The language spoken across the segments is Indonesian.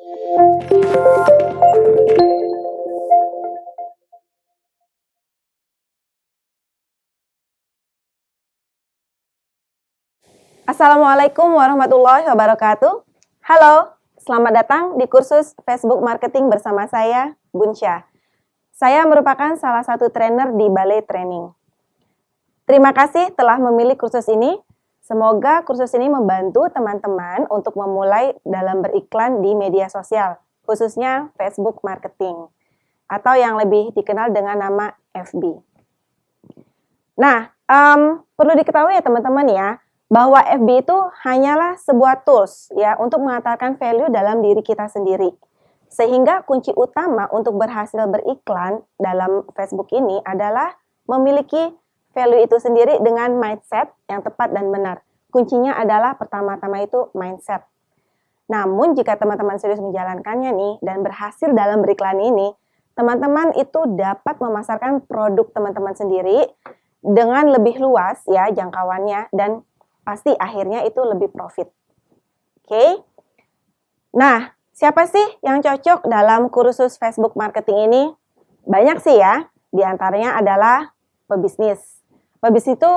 Assalamualaikum warahmatullahi wabarakatuh. Halo, selamat datang di kursus Facebook Marketing bersama saya, Bunsya. Saya merupakan salah satu trainer di Balai Training. Terima kasih telah memilih kursus ini. Semoga kursus ini membantu teman-teman untuk memulai dalam beriklan di media sosial, khususnya Facebook Marketing, atau yang lebih dikenal dengan nama FB. Nah, perlu diketahui ya teman-teman ya, bahwa FB itu hanyalah sebuah tools ya untuk mengantarkan value dalam diri kita sendiri. Sehingga kunci utama untuk berhasil beriklan dalam Facebook ini adalah memiliki value itu sendiri dengan mindset yang tepat dan benar. Kuncinya adalah pertama-tama itu mindset. Namun jika teman-teman serius menjalankannya nih dan berhasil dalam beriklan ini, teman-teman itu dapat memasarkan produk teman-teman sendiri dengan lebih luas ya jangkauannya dan pasti akhirnya itu lebih profit. Oke. Nah, siapa sih yang cocok dalam kursus Facebook Marketing ini? Banyak sih ya. Di antaranya adalah pebisnis. Pebisnis itu,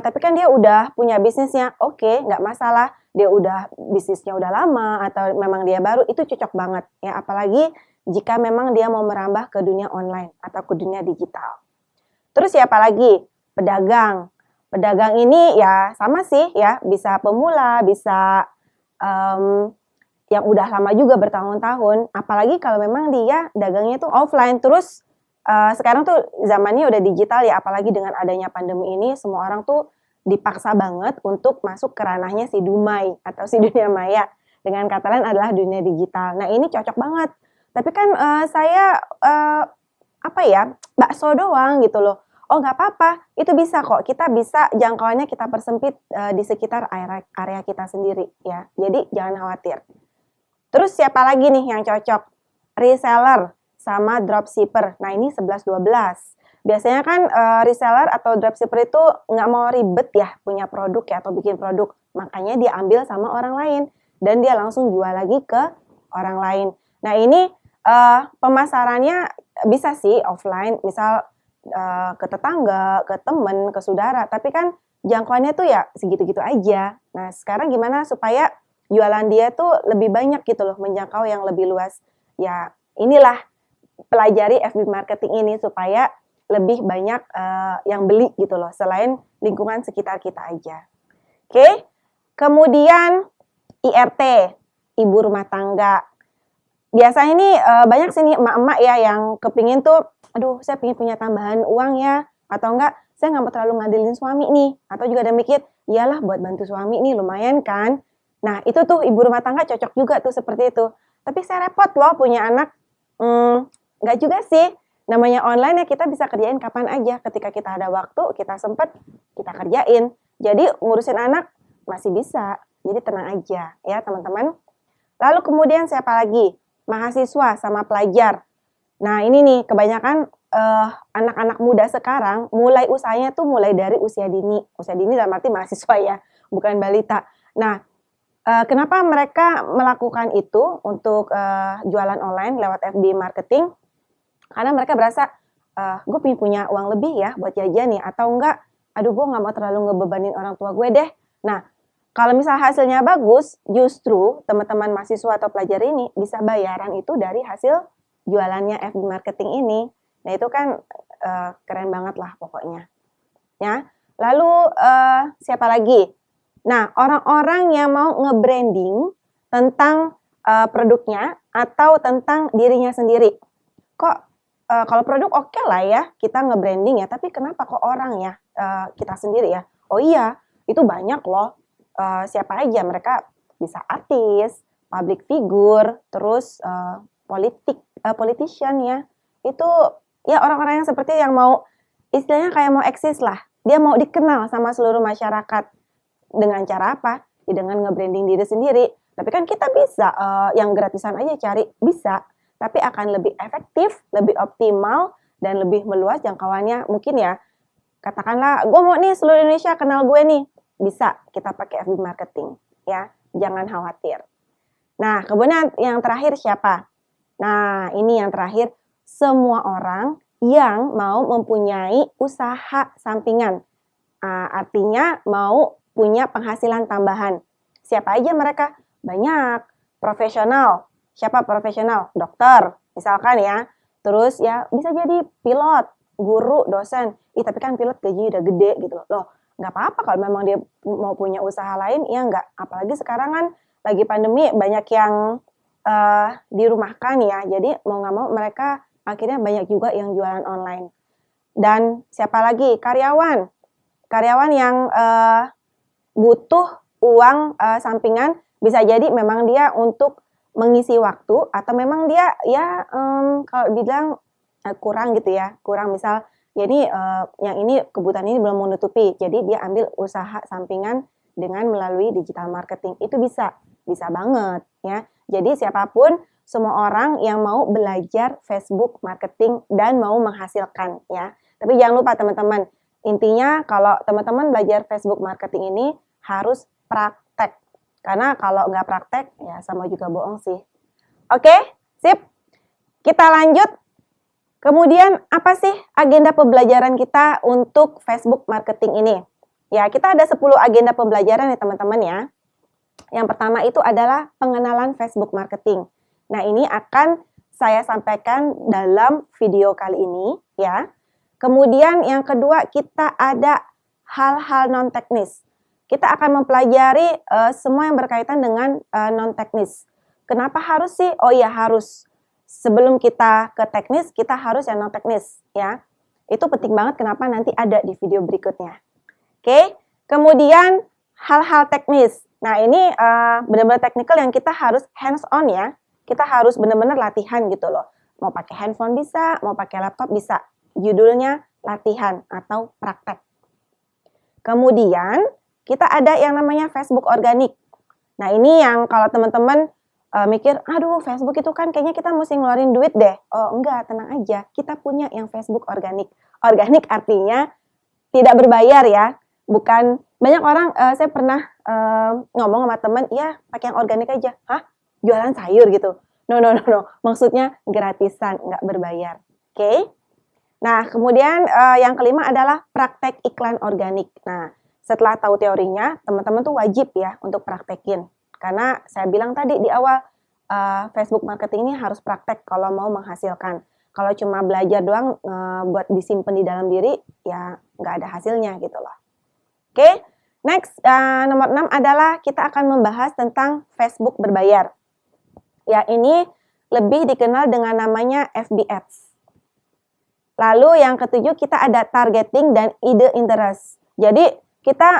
tapi kan dia udah punya bisnisnya. Oke, nggak masalah. Dia udah bisnisnya udah lama atau memang dia baru, itu cocok banget ya. Apalagi jika memang dia mau merambah ke dunia online atau ke dunia digital. Terus siapa lagi? Pedagang. Pedagang ini ya sama sih ya, bisa pemula, bisa yang udah lama juga bertahun-tahun. Apalagi kalau memang dia dagangnya tuh offline. Terus sekarang tuh zamannya udah digital ya, apalagi dengan adanya pandemi ini, semua orang tuh dipaksa banget untuk masuk ke ranahnya si Dumai atau si dunia maya. Dengan kata lain adalah dunia digital. Nah ini cocok banget. Tapi kan saya bakso doang gitu loh. Oh nggak apa-apa, itu bisa kok. Kita bisa jangkauannya kita persempit di sekitar area kita sendiri ya. Jadi jangan khawatir. Terus siapa lagi nih yang cocok? Reseller sama dropshipper. Nah ini 11-12. Biasanya kan reseller atau dropshipper itu nggak mau ribet ya punya produk ya atau bikin produk. Makanya dia ambil sama orang lain. Dan dia langsung jual lagi ke orang lain. Nah ini pemasarannya bisa sih offline. Misal ke tetangga, ke temen, ke saudara, tapi kan jangkauannya tuh ya segitu-gitu aja. Nah sekarang gimana supaya jualan dia tuh lebih banyak gitu loh, menjangkau yang lebih luas. Ya inilah pelajari FB marketing ini supaya lebih banyak yang beli gitu loh, selain lingkungan sekitar kita aja. Oke, kemudian IRT, ibu rumah tangga. Biasanya ini banyak sih nih emak-emak ya yang kepingin tuh, aduh saya pengen punya tambahan uang ya, atau enggak saya nggak mau terlalu ngandelin suami nih, atau juga ada mikir, iyalah buat bantu suami nih lumayan kan. Nah itu tuh ibu rumah tangga cocok juga tuh seperti itu. Tapi saya repot loh punya anak, nggak juga sih, namanya online ya kita bisa kerjain kapan aja, ketika kita ada waktu, kita sempet, kita kerjain. Jadi ngurusin anak masih bisa, jadi tenang aja ya teman-teman. Lalu kemudian siapa lagi? Mahasiswa sama pelajar. Nah ini nih kebanyakan anak-anak muda sekarang mulai usahanya tuh mulai dari usia dini. Usia dini dalam arti mahasiswa ya, bukan balita. Nah kenapa mereka melakukan itu untuk jualan online lewat FB marketing? Karena mereka berasa gue pengen punya uang lebih ya buat jajan nih. Atau enggak, aduh gue gak mau terlalu ngebebanin orang tua gue deh. Nah kalau misal hasilnya bagus, justru teman-teman mahasiswa atau pelajar ini bisa bayaran itu dari hasil jualannya FB marketing ini. Nah itu kan keren banget lah pokoknya. Ya. Lalu siapa lagi? Nah orang-orang yang mau nge-branding tentang produknya atau tentang dirinya sendiri. Kok kalau produk oke lah ya kita nge-branding ya, tapi kenapa kok orang ya kita sendiri ya? Oh iya, itu banyak loh. Siapa aja, mereka bisa artis, public figure, terus politician ya. Itu ya orang-orang yang seperti yang mau istilahnya kayak mau eksis lah. Dia mau dikenal sama seluruh masyarakat. Dengan cara apa? Ya dengan nge-branding diri sendiri. Tapi kan kita bisa yang gratisan aja cari, bisa. Tapi akan lebih efektif, lebih optimal, dan lebih meluas jangkauannya. Mungkin ya, katakanlah gue mau nih seluruh Indonesia kenal gue nih. Bisa kita pakai FB marketing ya, jangan khawatir. Nah, kemudian yang terakhir siapa? Nah, ini yang terakhir, semua orang yang mau mempunyai usaha sampingan. Artinya mau punya penghasilan tambahan. Siapa aja mereka? Banyak. Profesional. Siapa profesional? Dokter, misalkan ya. Terus ya bisa jadi pilot, guru, dosen. Tapi kan pilot gajinya udah gede gitu loh. Nggak apa-apa kalau memang dia mau punya usaha lain, ya nggak. Apalagi sekarang kan lagi pandemi banyak yang dirumahkan ya. Jadi mau nggak mau mereka akhirnya banyak juga yang jualan online. Dan siapa lagi? Karyawan. Karyawan yang butuh uang sampingan, bisa jadi memang dia untuk mengisi waktu atau memang dia ya kalau bilang kurang gitu ya, kurang misal jadi yang ini kebutuhan ini belum menutupi, jadi dia ambil usaha sampingan dengan melalui digital marketing. Itu bisa banget ya. Jadi siapapun, semua orang yang mau belajar Facebook marketing dan mau menghasilkan ya. Tapi jangan lupa teman-teman, intinya kalau teman-teman belajar Facebook marketing ini harus praktek. Karena kalau nggak praktek, ya sama juga bohong sih. Oke, sip. Kita lanjut. Kemudian apa sih agenda pembelajaran kita untuk Facebook marketing ini? Ya, kita ada 10 agenda pembelajaran ya teman-teman ya. Yang pertama itu adalah pengenalan Facebook marketing. Nah, ini akan saya sampaikan dalam video kali ini ya. Kemudian yang kedua kita ada hal-hal non-teknis. Kita akan mempelajari semua yang berkaitan dengan non-teknis. Kenapa harus sih? Oh iya harus. Sebelum kita ke teknis, kita harus yang non-teknis ya. Itu penting banget kenapa nanti ada di video berikutnya. Oke, kemudian hal-hal teknis. Nah ini benar-benar teknikal yang kita harus hands on ya. Kita harus benar-benar latihan gitu loh. Mau pakai handphone bisa, mau pakai laptop bisa. Judulnya latihan atau praktek. Kemudian kita ada yang namanya Facebook organik. Nah ini yang kalau teman-teman mikir, aduh Facebook itu kan kayaknya kita mesti ngeluarin duit deh. Oh enggak, tenang aja. Kita punya yang Facebook organik. Organik artinya tidak berbayar ya. Bukan, banyak orang, saya pernah ngomong sama teman, ya pakai yang organik aja. Hah? Jualan sayur gitu? No. Maksudnya gratisan, nggak berbayar. Oke? Nah, kemudian yang kelima adalah praktek iklan organik. Nah, setelah tahu teorinya, teman-teman tuh wajib ya untuk praktekin. Karena saya bilang tadi di awal, Facebook marketing ini harus praktek kalau mau menghasilkan. Kalau cuma belajar doang buat disimpan di dalam diri, ya nggak ada hasilnya gitu loh. Oke, next nomor 6 adalah kita akan membahas tentang Facebook berbayar. Ya, ini lebih dikenal dengan namanya FB Ads. Lalu yang ketujuh kita ada targeting dan ide interest. Jadi kita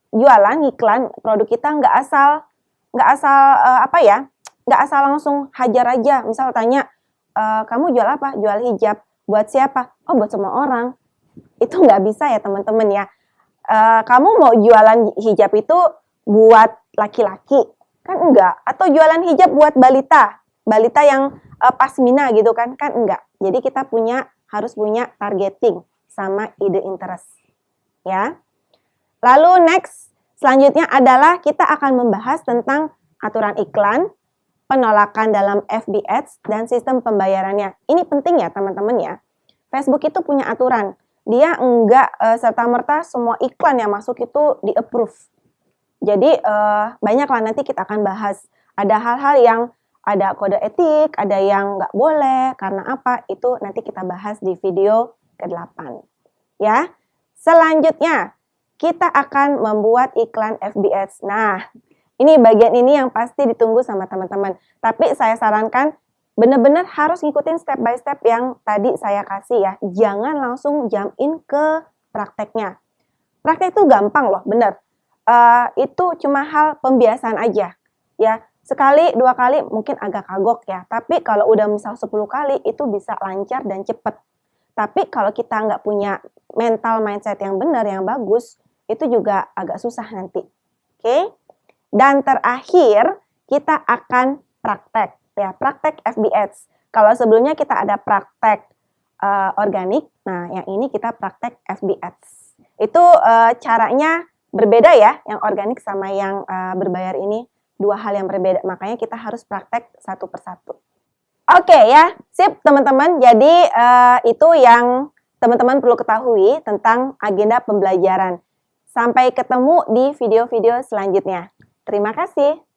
jualan iklan produk kita nggak asal nggak asal langsung hajar aja. Misal tanya, kamu jual apa? Jual hijab. Buat siapa? Oh, buat semua orang. Itu nggak bisa ya teman-teman ya. Kamu mau jualan hijab itu buat laki-laki? Kan enggak. Atau jualan hijab buat balita yang pasmina gitu kan? Kan enggak. Jadi kita harus punya targeting sama ide interest. Ya. Lalu next, selanjutnya adalah kita akan membahas tentang aturan iklan, penolakan dalam FB Ads, dan sistem pembayarannya. Ini penting ya teman-teman ya. Facebook itu punya aturan. Dia enggak serta-merta semua iklan yang masuk itu di-approve. Jadi banyaklah nanti kita akan bahas. Ada hal-hal yang ada kode etik, ada yang nggak boleh, karena apa? Itu nanti kita bahas di video ke-8. Ya. Selanjutnya, kita akan membuat iklan FB Ads. Nah, ini bagian ini yang pasti ditunggu sama teman-teman. Tapi saya sarankan benar-benar harus ngikutin step by step yang tadi saya kasih ya. Jangan langsung jump in ke prakteknya. Praktek itu gampang loh, bener. Itu cuma hal pembiasaan aja. Ya, sekali, 2 kali mungkin agak kagok ya. Tapi kalau udah misal 10 kali itu bisa lancar dan cepet. Tapi kalau kita nggak punya mental mindset yang benar, yang bagus, itu juga agak susah nanti. Oke? Dan terakhir, kita akan praktek. Ya, praktek FB Ads. Kalau sebelumnya kita ada praktek organik, nah yang ini kita praktek FB Ads. Itu caranya berbeda ya, yang organik sama yang berbayar ini. dua hal yang berbeda. Makanya kita harus praktek satu persatu. Oke ya, sip teman-teman. Jadi itu yang teman-teman perlu ketahui tentang agenda pembelajaran. Sampai ketemu di video-video selanjutnya. Terima kasih.